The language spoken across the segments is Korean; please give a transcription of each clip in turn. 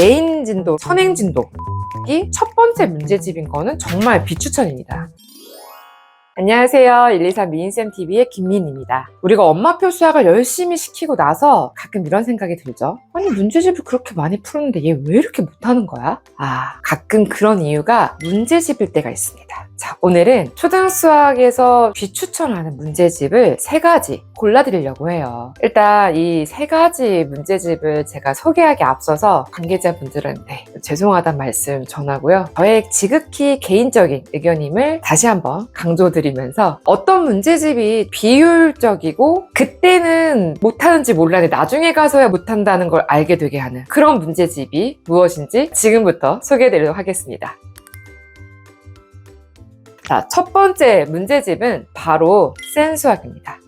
메인 진도, 선행 진도 이 첫 번째 문제집인 거는 정말 비추천입니다. 안녕하세요. 123 미인쌤TV의 김민입니다. 우리가 엄마표 수학을 열심히 시키고 나서 가끔 이런 생각이 들죠. 아니 문제집을 그렇게 많이 풀었는데 얘 왜 이렇게 못하는 거야? 가끔 그런 이유가 문제집일 때가 있습니다. 자, 오늘은 초등수학에서 비추천하는 문제집을 3가지 골라드리려고 해요. 일단 이 3가지 문제집을 제가 소개하기 앞서서 관계자분들은 죄송하다는 말씀 전하고요. 저의 지극히 개인적인 의견임을 다시 한번 강조드리면서 어떤 문제집이 비효율적이고 그때는 못하는지 몰랐는데 나중에 가서야 못한다는 걸 알게 되게 하는 그런 문제집이 무엇인지 지금부터 소개해드리도록 하겠습니다. 자, 첫 번째 문제집은 바로 센 수학입니다.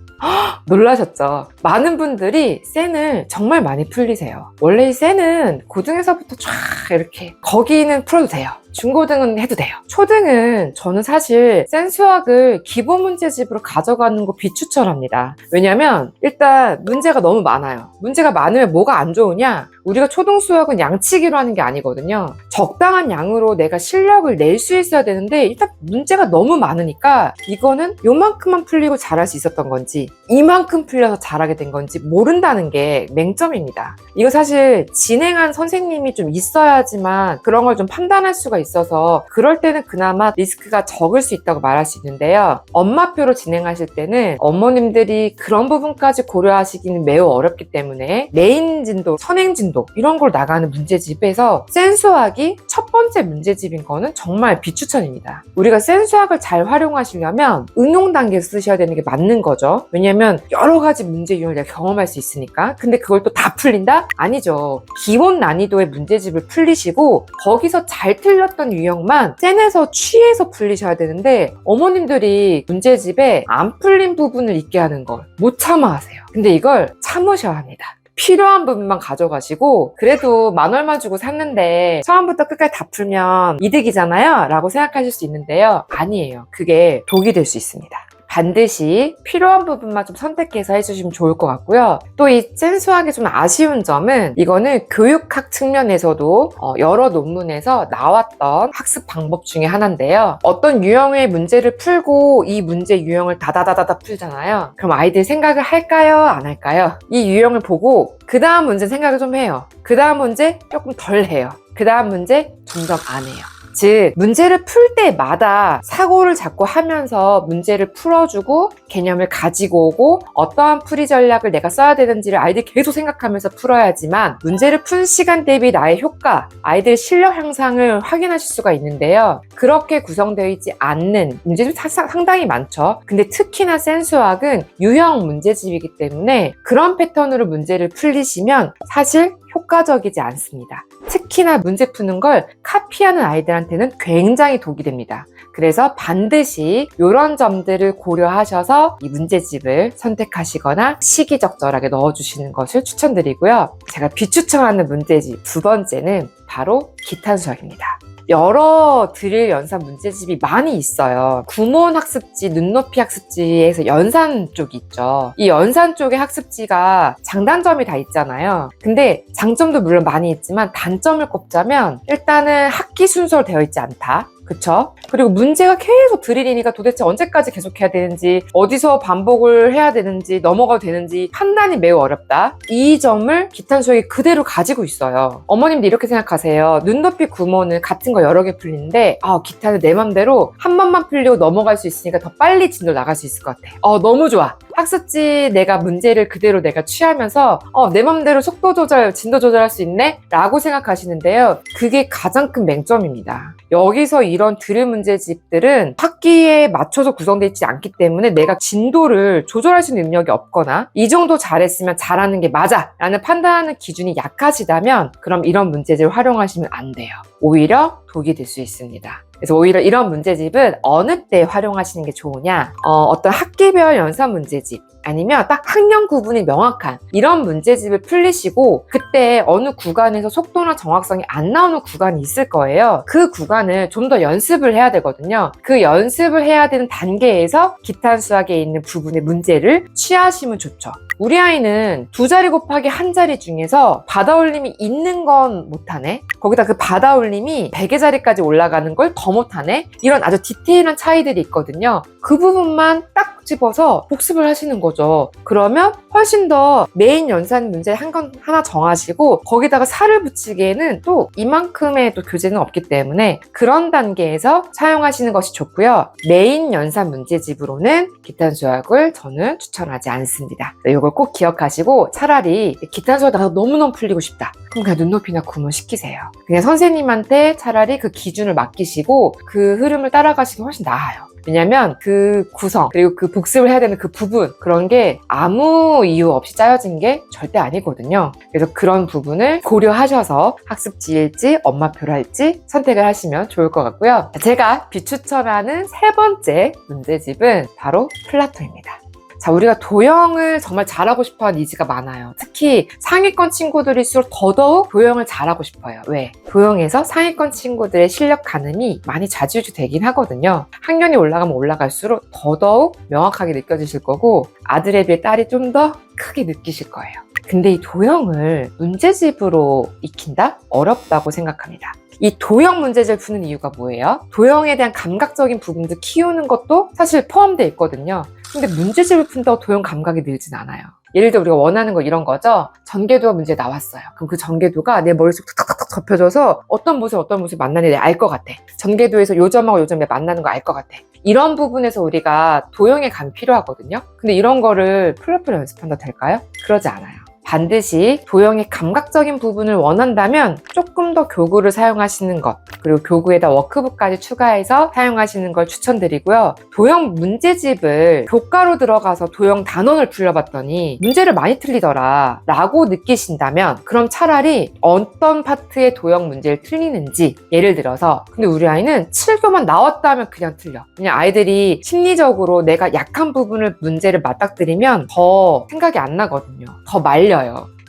놀라셨죠? 많은 분들이 센을 정말 많이 풀리세요. 원래 이 센은 고등에서부터 쫙 이렇게 거기는 풀어도 돼요. 중고등은 해도 돼요. 초등은 저는 사실 센 수학을 기본 문제집으로 가져가는 거 비추천합니다. 왜냐면 일단 문제가 너무 많아요. 문제가 많으면 뭐가 안 좋으냐? 우리가 초등 수학은 양치기로 하는 게 아니거든요. 적당한 양으로 내가 실력을 낼 수 있어야 되는데 일단 문제가 너무 많으니까 이거는 요만큼만 풀리고 잘할 수 있었던 건지 이만큼 풀려서 잘하게 된 건지 모른다는 게 맹점입니다. 이거 사실 진행한 선생님이 좀 있어야지만 그런 걸 좀 판단할 수가 있어서 그럴 때는 그나마 리스크가 적을 수 있다고 말할 수 있는데요. 엄마표로 진행하실 때는 어머님들이 그런 부분까지 고려하시기는 매우 어렵기 때문에 메인 진도, 선행 진도 이런 걸 나가는 문제집에서 센 수학이 첫 번째 문제집인 거는 정말 비추천입니다. 우리가 센 수학을 잘 활용하시려면 응용 단계에서 쓰셔야 되는 게 맞는 거죠. 왜냐면 여러 가지 문제 유형을 내가 경험할 수 있으니까. 근데 그걸 또 다 풀린다? 아니죠. 기본 난이도의 문제집을 풀리시고 거기서 잘 틀렸던 유형만 센에서 취해서 풀리셔야 되는데 어머님들이 문제집에 안 풀린 부분을 있게 하는 걸 못 참아 하세요. 근데 이걸 참으셔야 합니다. 필요한 부분만 가져가시고 그래도 10,000원만 주고 샀는데 처음부터 끝까지 다 풀면 이득이잖아요 라고 생각하실 수 있는데요. 아니에요. 그게 독이 될 수 있습니다. 반드시 필요한 부분만 좀 선택해서 해주시면 좋을 것 같고요. 또 이 센 수학이 좀 아쉬운 점은 이거는 교육학 측면에서도 여러 논문에서 나왔던 학습 방법 중에 하나인데요. 어떤 유형의 문제를 풀고 이 문제 유형을 다다다다다 풀잖아요. 그럼 아이들 생각을 할까요? 안 할까요? 이 유형을 보고 그 다음 문제 생각을 좀 해요. 그 다음 문제 조금 덜 해요. 그 다음 문제 점점 안 해요. 즉 문제를 풀 때마다 사고를 자꾸 하면서 문제를 풀어주고 개념을 가지고 오고 어떠한 풀이 전략을 내가 써야 되는지를 아이들이 계속 생각하면서 풀어야지만 문제를 푼 시간 대비 나의 효과, 아이들 실력 향상을 확인하실 수가 있는데요. 그렇게 구성되어 있지 않는 문제집이 상당히 많죠. 근데 특히나 센 수학은 유형 문제집이기 때문에 그런 패턴으로 문제를 풀리시면 사실 효과적이지 않습니다. 특히나 문제 푸는 걸 카피하는 아이들한테는 굉장히 독이 됩니다. 그래서 반드시 이런 점들을 고려하셔서 이 문제집을 선택하시거나 시기적절하게 넣어주시는 것을 추천드리고요. 제가 비추천하는 문제집 두 번째는 바로 기타 수학입니다. 여러 드릴 연산 문제집이 많이 있어요. 구몬 학습지, 눈높이 학습지에서 연산 쪽이 있죠. 이 연산 쪽의 학습지가 장단점이 다 있잖아요. 근데 장점도 물론 많이 있지만 단점을 꼽자면 일단은 학기 순서로 되어 있지 않다. 그쵸? 그리고 문제가 계속 드릴이니까 도대체 언제까지 계속해야 되는지 어디서 반복을 해야 되는지 넘어가도 되는지 판단이 매우 어렵다. 이 점을 기타 수학이 그대로 가지고 있어요. 어머님도 이렇게 생각하세요. 눈높이 구몬은 같은 거 여러 개 풀리는데 기타는 내 맘대로 한 번만 풀리고 넘어갈 수 있으니까 더 빨리 진도 나갈 수 있을 것 같아. 너무 좋아. 학습지 내가 문제를 그대로 내가 취하면서 내 맘대로 속도 조절, 진도 조절할 수 있네? 라고 생각하시는데요. 그게 가장 큰 맹점입니다. 여기서 이런 드릴 문제집들은 학기에 맞춰서 구성되어 있지 않기 때문에 내가 진도를 조절할 수 있는 능력이 없거나 이 정도 잘했으면 잘하는 게 맞아 라는 판단하는 기준이 약하시다면 그럼 이런 문제집을 활용하시면 안 돼요. 오히려 독이 될 수 있습니다. 그래서 오히려 이런 문제집은 어느 때 활용하시는 게 좋으냐? 어떤 학기별 연산 문제집 아니면 딱 학년 구분이 명확한 이런 문제집을 풀리시고 그때 어느 구간에서 속도나 정확성이 안 나오는 구간이 있을 거예요. 그 구간을 좀 더 연습을 해야 되거든요. 그 연습을 해야 되는 단계에서 기타 수학에 있는 부분의 문제를 취하시면 좋죠. 우리 아이는 2자리 곱하기 1자리 중에서 받아올림이 있는 건 못하네. 거기다 그 받아올림이 100의 자리까지 올라가는 걸 더 못하네. 이런 아주 디테일한 차이들이 있거든요. 그 부분만 딱 집어서 복습을 하시는 거죠. 그러면 훨씬 더 메인 연산 문제 하나 정하시고 거기다가 살을 붙이기에는 또 이만큼의 또 교재는 없기 때문에 그런 단계에서 사용하시는 것이 좋고요. 메인 연산 문제집으로는 기탄 수학을 저는 추천하지 않습니다. 이걸 꼭 기억하시고 차라리 기탄 수학 나서 너무너무 풀리고 싶다. 그럼 그냥 눈높이나 구문시키세요. 그냥 선생님한테 차라리 그 기준을 맡기시고 그 흐름을 따라가시는 게 훨씬 나아요. 왜냐면 그 구성 그리고 그 복습을 해야 되는 그 부분 그런 게 아무 이유 없이 짜여진 게 절대 아니거든요. 그래서 그런 부분을 고려하셔서 학습지일지 엄마표를 할지 선택을 하시면 좋을 것 같고요. 제가 비추천하는 3번째 문제집은 바로 플라토입니다. 자, 우리가 도형을 정말 잘하고 싶어하는 니즈가 많아요. 특히 상위권 친구들일수록 더더욱 도형을 잘하고 싶어요. 왜? 도형에서 상위권 친구들의 실력 가늠이 많이 좌지우지 되긴 하거든요. 학년이 올라가면 올라갈수록 더더욱 명확하게 느껴지실 거고 아들에 비해 딸이 좀 더 크게 느끼실 거예요. 근데 이 도형을 문제집으로 익힌다? 어렵다고 생각합니다. 이 도형 문제집을 푸는 이유가 뭐예요? 도형에 대한 감각적인 부분도 키우는 것도 사실 포함되어 있거든요. 근데 문제집을 푼다고 도형 감각이 늘진 않아요. 예를 들어 우리가 원하는 거 이런 거죠. 전개도가 문제 나왔어요. 그럼 그 전개도가 내 머릿속에 탁탁탁 접혀져서 어떤 모습 만나는지 알 것 같아. 전개도에서 요 점하고 요 점에 만나는 거 알 것 같아. 이런 부분에서 우리가 도형의 감이 필요하거든요. 근데 이런 거를 플러프로 연습한다 될까요? 그러지 않아요. 반드시 도형의 감각적인 부분을 원한다면 조금 더 교구를 사용하시는 것 그리고 교구에다 워크북까지 추가해서 사용하시는 걸 추천드리고요. 도형 문제집을 교과로 들어가서 도형 단원을 풀려봤더니 문제를 많이 틀리더라 라고 느끼신다면 그럼 차라리 어떤 파트의 도형 문제를 틀리는지 예를 들어서 근데 우리 아이는 7교만 나왔다 하면 그냥 틀려. 그냥 아이들이 심리적으로 내가 약한 부분을 문제를 맞닥뜨리면 더 생각이 안 나거든요. 더 말려요.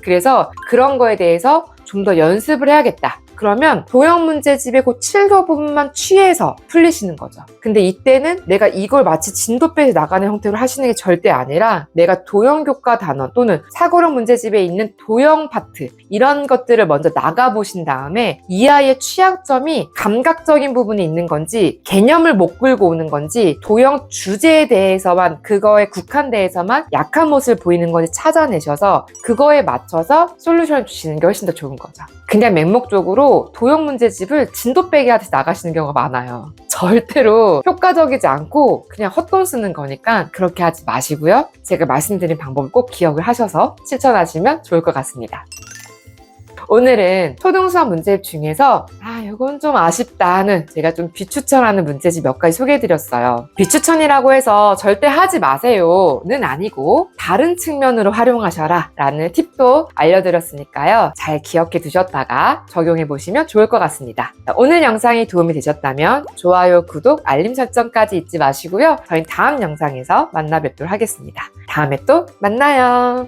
그래서 그런 거에 대해서 좀 더 연습을 해야겠다. 그러면 도형 문제집의 그 7교 부분만 취해서 풀리시는 거죠. 근데 이때는 내가 이걸 마치 진도 빼서 나가는 형태로 하시는 게 절대 아니라 내가 도형 교과 단원 또는 사고력 문제집에 있는 도형 파트 이런 것들을 먼저 나가보신 다음에 이 아이의 취약점이 감각적인 부분이 있는 건지 개념을 못 끌고 오는 건지 도형 주제에 대해서만 그거에 국한돼서만 약한 모습을 보이는 건지 찾아내셔서 그거에 맞춰서 솔루션을 주시는 게 훨씬 더 좋은 거죠. 그냥 맹목적으로 도형 문제집을 진도 빼기 하듯이 나가시는 경우가 많아요. 절대로 효과적이지 않고 그냥 헛돈 쓰는 거니까 그렇게 하지 마시고요. 제가 말씀드린 방법을 꼭 기억을 하셔서 실천하시면 좋을 것 같습니다. 오늘은 초등수학 문제집 중에서 이건 좀 아쉽다 하는 제가 좀 비추천하는 문제집 몇 가지 소개해드렸어요. 비추천이라고 해서 절대 하지 마세요는 아니고 다른 측면으로 활용하셔라 라는 팁도 알려드렸으니까요. 잘 기억해 두셨다가 적용해 보시면 좋을 것 같습니다. 오늘 영상이 도움이 되셨다면 좋아요, 구독, 알림 설정까지 잊지 마시고요. 저희 다음 영상에서 만나 뵙도록 하겠습니다. 다음에 또 만나요.